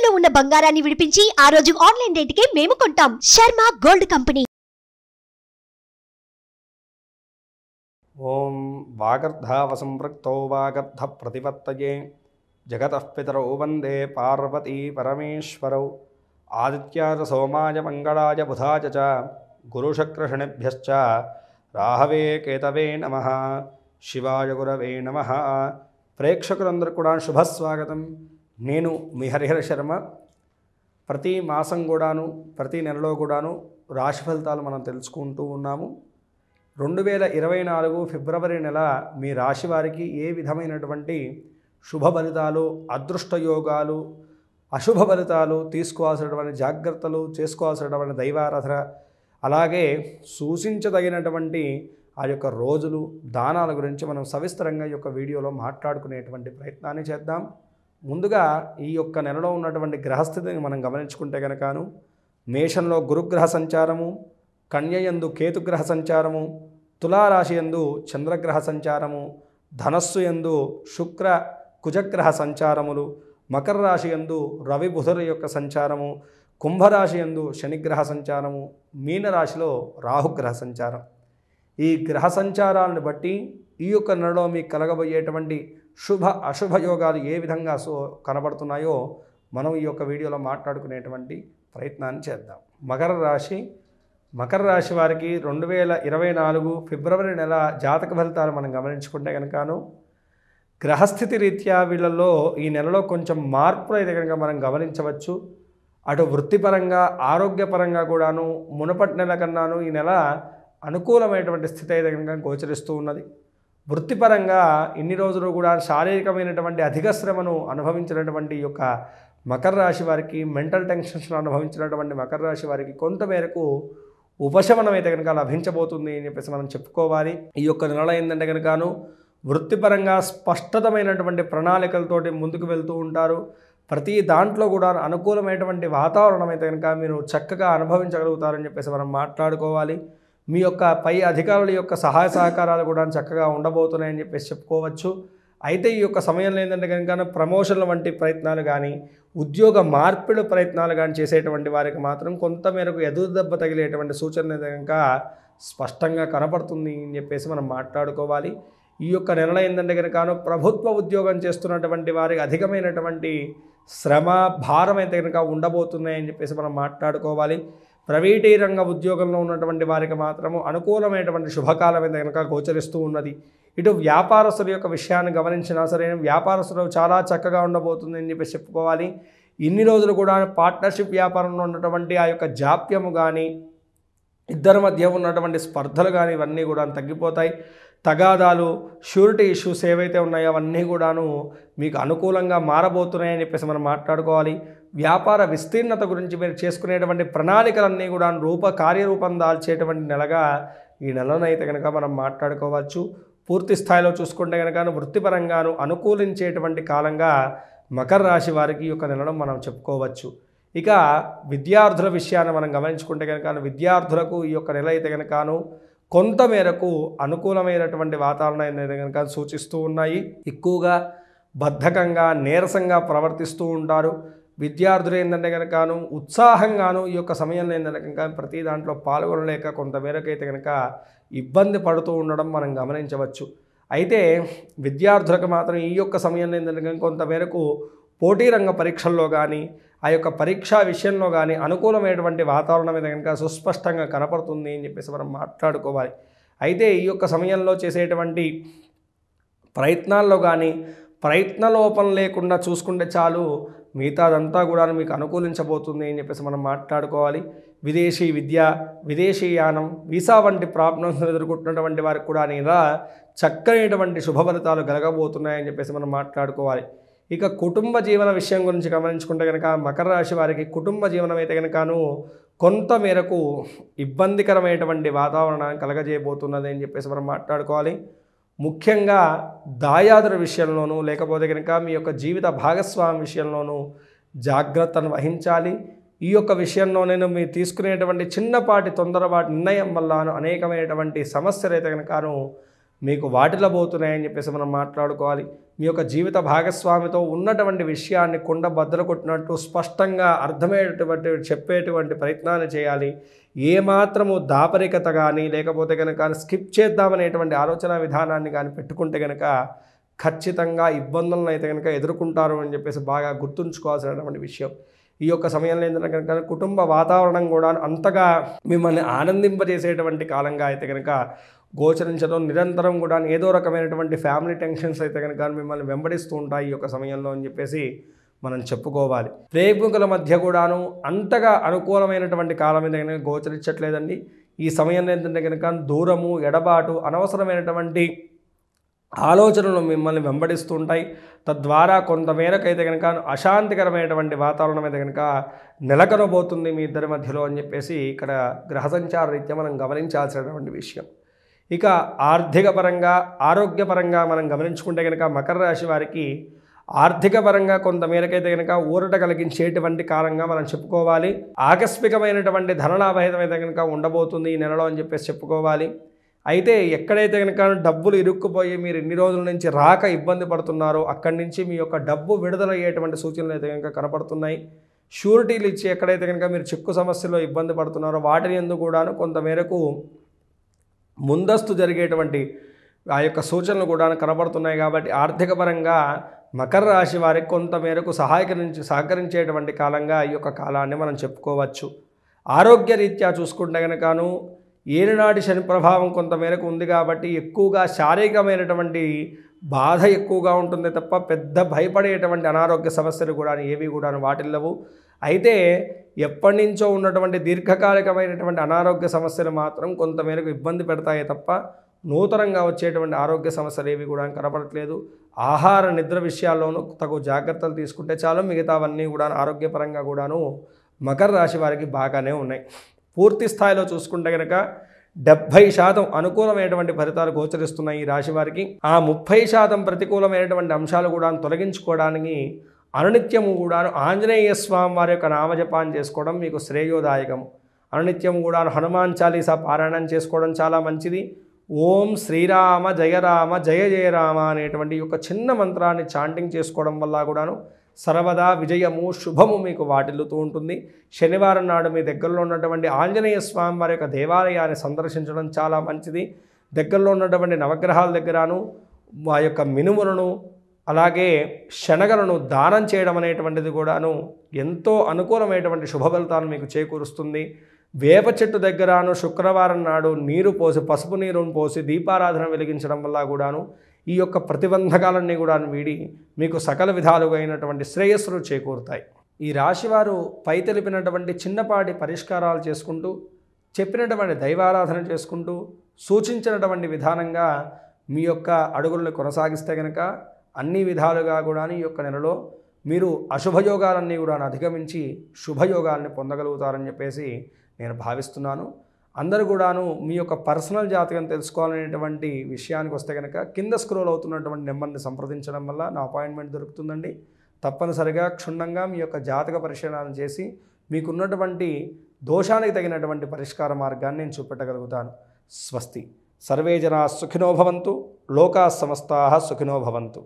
తాకట్టులో ఉన్న బంగారాన్ని విడిపించి ఆ రోజు ఆన్లైన్ రేటుకే మేము కొంటాం. Sharma gold company. ఓం వాగర్ధావసంపృక్తో వాగర్ధ ప్రతిపత్తయే జగతః పితరౌ వందే పార్వతీ పరమేశ్వరౌ ఆదిత్యాయ సోమాయ మంగళాయ బుధాయ చ గురుశుక్రశనిభ్యశ్చ రాహవే కేతవే నమః. శివాయ గురవే నమః. ప్రేక్షకులందరూ కూడా శుభస్వాగతం. నేను మీ హరిహర శర్మ. ప్రతి మాసం కూడాను ప్రతి నెలలో కూడాను రాశి ఫలితాలు మనం తెలుసుకుంటూ ఉన్నాము. 2024 ఫిబ్రవరి నెల మీ రాశి వారికి ఏ విధమైనటువంటి శుభ ఫలితాలు, అదృష్ట యోగాలు, అశుభ ఫలితాలు, తీసుకోవాల్సినటువంటి జాగ్రత్తలు, చేసుకోవాల్సినటువంటి దైవారాధన, అలాగే సూచించదగినటువంటి ఆ యొక్క రోజులు, దానాల గురించి మనం సవిస్తరంగా ఈ యొక్క వీడియోలో మాట్లాడుకునేటువంటి ప్రయత్నాన్ని చేద్దాం. ముందుగా ఈ యొక్క నెలలో ఉన్నటువంటి గ్రహస్థితిని మనం గమనించుకుంటే కనుకను మేషంలో గురుగ్రహ సంచారము, కన్యయందు కేతుగ్రహ సంచారము, తులారాశి యందు చంద్రగ్రహ సంచారము, ధనస్సు యందు శుక్ర కుజగ్రహ సంచారములు, మకర రాశి యందు రవి బుధుల యొక్క సంచారము, కుంభరాశి యందు శనిగ్రహ సంచారము, మీనరాశిలో రాహుగ్రహ సంచారం. ఈ గ్రహ సంచారాలను బట్టి ఈ యొక్క నెలలో మీకు కలగబోయేటువంటి శుభ అశుభ యోగాలు ఏ విధంగా కనబడుతున్నాయో మనం ఈ యొక్క వీడియోలో మాట్లాడుకునేటువంటి ప్రయత్నాన్ని చేద్దాం. మకర రాశి వారికి 2024 ఫిబ్రవరి నెల జాతక ఫలితాలు మనం గమనించుకుంటే కనుకను గ్రహస్థితి రీత్యా వీళ్ళల్లో ఈ నెలలో కొంచెం మార్పులు అయితే కనుక మనం గమనించవచ్చు. అటు వృత్తిపరంగా, ఆరోగ్యపరంగా కూడాను మునుపటి నెల కన్నాను ఈ నెల అనుకూలమైనటువంటి స్థితి అయితే కనుక గోచరిస్తూ ఉన్నది. వృత్తిపరంగా ఇన్ని రోజులు కూడా శారీరకమైనటువంటి అధిక శ్రమను అనుభవించినటువంటి ఈ యొక్క మకర రాశి వారికి, మెంటల్ టెన్షన్స్ అనుభవించినటువంటి మకర రాశి వారికి కొంతమేరకు ఉపశమనం అయితే కనుక లభించబోతుంది అని చెప్పేసి మనం చెప్పుకోవాలి. ఈ యొక్క నెల ఏంటంటే కనుకను వృత్తిపరంగా స్పష్టతమైనటువంటి ప్రణాళికలతోటి ముందుకు వెళ్తూ ఉంటారు. ప్రతి దాంట్లో కూడా అనుకూలమైనటువంటి వాతావరణం అయితే కనుక మీరు చక్కగా అనుభవించగలుగుతారని చెప్పేసి మనం మాట్లాడుకోవాలి. మీ యొక్క పై అధికారుల యొక్క సహాయ సహకారాలు కూడా చక్కగా ఉండబోతున్నాయని చెప్పేసి చెప్పుకోవచ్చు. అయితే ఈ యొక్క సమయంలో ఏంటంటే కనుక ప్రమోషన్ల వంటి ప్రయత్నాలు కానీ, ఉద్యోగ మార్పిడి ప్రయత్నాలు కానీ చేసేటువంటి వారికి మాత్రం కొంతమేరకు ఎదురు దెబ్బ తగిలేటువంటి సూచన కనుక స్పష్టంగా కనపడుతుంది అని చెప్పేసి మనం మాట్లాడుకోవాలి. ఈ యొక్క నెలలో ఏంటంటే కనుక ప్రభుత్వ ఉద్యోగం చేస్తున్నటువంటి వారికి అధికమైనటువంటి శ్రమ, భారం అయితే కనుక ఉండబోతున్నాయని చెప్పేసి మనం మాట్లాడుకోవాలి. ప్రైవేటీ రంగ ఉద్యోగంలో ఉన్నటువంటి వారికి మాత్రము అనుకూలమైనటువంటి శుభకాలం అయితే కనుక గోచరిస్తూ ఉన్నది. ఇటు వ్యాపారస్తుల యొక్క విషయాన్ని గమనించినా సరే వ్యాపారస్తులు చాలా చక్కగా ఉండబోతుంది అని చెప్పేసి చెప్పుకోవాలి. ఇన్ని రోజులు కూడా పార్ట్నర్షిప్ వ్యాపారంలో ఉన్నటువంటి ఆ యొక్క జాప్యము కానీ, ఇద్దరి మధ్య ఉన్నటువంటి స్పర్ధలు కానీ ఇవన్నీ కూడా తగ్గిపోతాయి. తగాదాలు, షూరిటీ ఇష్యూస్ ఏవైతే ఉన్నాయో అవన్నీ కూడాను మీకు అనుకూలంగా మారబోతున్నాయని చెప్పేసి మనం మాట్లాడుకోవాలి. వ్యాపార విస్తీర్ణత గురించి మీరు చేసుకునేటువంటి ప్రణాళికలన్నీ కూడా కార్యరూపం దాల్చేటువంటి నెలగా ఈ నెలనైతే కనుక మనం మాట్లాడుకోవచ్చు. పూర్తి స్థాయిలో చూసుకుంటే కనుక వృత్తిపరంగాను అనుకూలించేటువంటి కాలంగా మకర రాశి వారికి ఈ యొక్క నెలను మనం చెప్పుకోవచ్చు. ఇక విద్యార్థుల విషయాన్ని మనం గమనించుకుంటే కనుక విద్యార్థులకు ఈ యొక్క నెల అయితే కనుకను కొంతమేరకు అనుకూలమైనటువంటి వాతావరణం అయితే కనుక సూచిస్తూ ఉన్నాయి. ఎక్కువగా బద్ధకంగా, నీరసంగా ప్రవర్తిస్తూ ఉంటారు. విద్యార్థులు ఏంటంటే కనుకను ఉత్సాహంగాను ఈ యొక్క సమయంలో ఏంటంటే కనుక ప్రతి దాంట్లో పాల్గొనలేక కొంతమేరకు అయితే కనుక ఇబ్బంది పడుతూ ఉండడం మనం గమనించవచ్చు. అయితే విద్యార్థులకు మాత్రం ఈ యొక్క సమయంలో ఏంటంటే కనుక కొంతమేరకు పోటీ రంగ పరీక్షల్లో కానీ, ఆ యొక్క పరీక్షా విషయంలో కానీ అనుకూలమైనటువంటి వాతావరణం మీద కనుక సుస్పష్టంగా కనపడుతుంది అని చెప్పేసి మనం మాట్లాడుకోవాలి. అయితే ఈ యొక్క సమయంలో చేసేటువంటి ప్రయత్నాల్లో కానీ ప్రయత్నలోపం లేకుండా చూసుకుంటే చాలు, మిగతాదంతా కూడా మీకు అనుకూలించబోతుంది అని చెప్పేసి మనం మాట్లాడుకోవాలి. విదేశీ విద్య, విదేశీయానం, వీసా వంటి ప్రాబ్లమ్స్ ఎదుర్కొంటున్నటువంటి వారికి కూడా ఇలా చక్కనైనటువంటి శుభ ఫలితాలు కలగబోతున్నాయని చెప్పేసి మనం మాట్లాడుకోవాలి. ఇక కుటుంబ జీవన విషయం గురించి గమనించుకుంటే కనుక మకర రాశి వారికి కుటుంబ జీవనం అయితే కనుకను కొంతమేరకు ఇబ్బందికరమైనటువంటి వాతావరణాన్ని కలగజేయబోతున్నది అని చెప్పేసి మనం మాట్లాడుకోవాలి. ముఖ్యంగా దాయాదుల విషయంలోనూ లేకపోతే కనుక మీ యొక్క జీవిత భాగస్వామి విషయంలోనూ జాగ్రత్తను వహించాలి. ఈ యొక్క విషయంలోనే మీరు తీసుకునేటువంటి చిన్నపాటి తొందరపాటి నిర్ణయం వల్ల అనేకమైనటువంటి సమస్యలు అయితే కనుకను మీకు వాటిల్లబోతున్నాయని చెప్పేసి మనం మాట్లాడుకోవాలి. మీ యొక్క జీవిత భాగస్వామితో ఉన్నటువంటి విషయాన్ని కుండ బద్దలు కొట్టినట్టు స్పష్టంగా అర్థమయ్యేటువంటి చెప్పేటువంటి ప్రయత్నాన్ని చేయాలి. ఏమాత్రము దాపరికత కానీ లేకపోతే కనుక స్కిప్ చేద్దామనేటువంటి ఆలోచన విధానాన్ని కానీ పెట్టుకుంటే కనుక ఖచ్చితంగా ఇబ్బందులను అయితే కనుక ఎదుర్కొంటారు అని చెప్పేసి బాగా గుర్తుంచుకోవాల్సినటువంటి విషయం. ఈ యొక్క సమయంలో ఏంటంటే కనుక కుటుంబ వాతావరణం కూడా అంతగా మిమ్మల్ని ఆనందింపజేసేటువంటి కాలంగా అయితే కనుక గోచరించడం, నిరంతరం కూడా ఏదో రకమైనటువంటి ఫ్యామిలీ టెన్షన్స్ అయితే కనుక మిమ్మల్ని వెంబడిస్తూ ఉంటాయి ఈ యొక్క సమయంలో అని చెప్పేసి మనం చెప్పుకోవాలి. ప్రేమికుల మధ్య కూడాను అంతగా అనుకూలమైనటువంటి కాలం అయితే కనుక గోచరించట్లేదండి. ఈ సమయంలో ఏంటంటే కనుక దూరము, ఎడబాటు, అనవసరమైనటువంటి ఆలోచనలు మిమ్మల్ని వెంబడిస్తూ ఉంటాయి. తద్వారా కొంతమేరకు అయితే కనుక అశాంతికరమైనటువంటి వాతావరణం అయితే కనుక నెలకొనబోతుంది మీ ఇద్దరి మధ్యలో అని చెప్పేసి ఇక్కడ గ్రహ సంచార రీత్యా మనం గమనించాల్సినటువంటి విషయం. ఇక ఆర్థిక పరంగా, ఆరోగ్యపరంగా మనం గమనించుకుంటే కనుక మకర రాశి వారికి ఆర్థిక పరంగా కొంతమేరకైతే కనుక ఊరట కలిగించేటువంటి కాలంగా మనం చెప్పుకోవాలి. ఆకస్మికమైనటువంటి ధనలాభహితం అయితే కనుక ఉండబోతుంది ఈ నెలలో అని చెప్పేసి చెప్పుకోవాలి. అయితే ఎక్కడైతే కనుక డబ్బులు ఇరుక్కుపోయి మీరు ఇన్ని రోజుల నుంచి రాక ఇబ్బంది పడుతున్నారో అక్కడి నుంచి మీ యొక్క డబ్బు విడుదలయ్యేటువంటి సూచనలు అయితే కనుక కనపడుతున్నాయి. షూరిటీలు ఇచ్చి ఎక్కడైతే కనుక మీరు చిక్కు సమస్యలో ఇబ్బంది పడుతున్నారో వాటిని ఎందుకు కూడాను కొంతమేరకు ముందస్తు జరిగేటువంటి ఆ యొక్క సూచనలు కూడా కనబడుతున్నాయి. కాబట్టి ఆర్థిక పరంగా మకర రాశి వారికి కొంతమేరకు సహకరించేటువంటి కాలంగా ఈ యొక్క కాలాన్ని మనం చెప్పుకోవచ్చు. ఆరోగ్య రీత్యా చూసుకుంటే కనుకను ఏలినాటి శని ప్రభావం కొంతమేరకు ఉంది కాబట్టి ఎక్కువగా శారీరకమైనటువంటి బాధ ఎక్కువగా ఉంటుంది తప్ప పెద్ద భయపడేటువంటి అనారోగ్య సమస్యలు కూడా ఏవి కూడా వాటిల్లవు. అయితే ఎప్పటి నుంచో ఉన్నటువంటి దీర్ఘకాలికమైనటువంటి అనారోగ్య సమస్యలు మాత్రం కొంతమేరకు ఇబ్బంది పెడతాయి తప్ప నూతనంగా వచ్చేటువంటి ఆరోగ్య సమస్యలు ఏవి కూడా కనపడట్లేదు. ఆహార నిద్ర విషయాల్లోనూ తగు జాగ్రత్తలు తీసుకుంటే చాలు, మిగతావన్నీ కూడా ఆరోగ్యపరంగా కూడాను మకర రాశి వారికి బాగానే ఉన్నాయి. పూర్తి స్థాయిలో చూసుకుంటే కనుక 70% అనుకూలమైనటువంటి ఫలితాలు గోచరిస్తున్నాయి ఈ రాశి వారికి. ఆ 30% ప్రతికూలమైనటువంటి అంశాలు కూడా తొలగించుకోవడానికి అనునిత్యము కూడా ఆంజనేయ స్వామి వారి యొక్క నామజపాన్ని చేసుకోవడం మీకు శ్రేయోదాయకం. అనునిత్యము కూడా హనుమాన్ చాలీసా పారాయణం చేసుకోవడం చాలా మంచిది. ఓం శ్రీరామ జయ రామ జయ జయ రామ అనేటువంటి యొక్క చిన్న మంత్రాన్ని చాంటింగ్ చేసుకోవడం వల్ల కూడాను సర్వదా విజయము, శుభము మీకు వాటిల్లుతూ ఉంటుంది. శనివారం నాడు మీ దగ్గరలో ఉన్నటువంటి ఆంజనేయ స్వామి వారి యొక్క దేవాలయాన్ని సందర్శించడం చాలా మంచిది. దగ్గరలో ఉన్నటువంటి నవగ్రహాల దగ్గరను ఆ యొక్క మినుములను అలాగే శనగలను దానం చేయడం అనేటువంటిది కూడాను ఎంతో అనుకూలమైనటువంటి శుభ ఫలితాలను మీకు చేకూరుస్తుంది. వేప చెట్టు దగ్గరను శుక్రవారం నాడు నీరు పోసి, పసుపు నీరును పోసి దీపారాధన వెలిగించడం వల్ల కూడాను ఈ యొక్క ప్రతిబంధకాలన్నీ కూడా వీడి మీకు సకల విధాలుగా అయినటువంటి శ్రేయస్సులు చేకూరుతాయి. ఈ రాశివారు పై తెలిపినటువంటి చిన్నపాటి పరిష్కారాలు చేసుకుంటూ, చెప్పినటువంటి దైవారాధన చేసుకుంటూ, సూచించినటువంటి విధానంగా మీ యొక్క అడుగులను కొనసాగిస్తే కనుక అన్ని విధాలుగా కూడా ఈ యొక్క నెలలో మీరు అశుభయోగాలన్నీ కూడా అధిగమించి శుభయోగాల్ని పొందగలుగుతారని చెప్పేసి నేను భావిస్తున్నాను. అందరూ కూడాను మీ యొక్క పర్సనల్ జాతకం తెలుసుకోవాలనేటువంటి విషయానికి వస్తే కనుక కింద స్క్రోల్ అవుతున్నటువంటి నెంబర్ని సంప్రదించడం వల్ల నా అపాయింట్మెంట్ దొరుకుతుందండి. తప్పనిసరిగా క్షుణ్ణంగా మీ యొక్క జాతక పరిశీలన చేసి మీకున్నటువంటి దోషానికి తగినటువంటి పరిష్కార మార్గాన్ని నేను చూపెట్టగలుగుతాను. స్వస్తి. సర్వే జనా సుఖినో భవంతు. లోకా సమస్తాః సుఖినో భవంతు.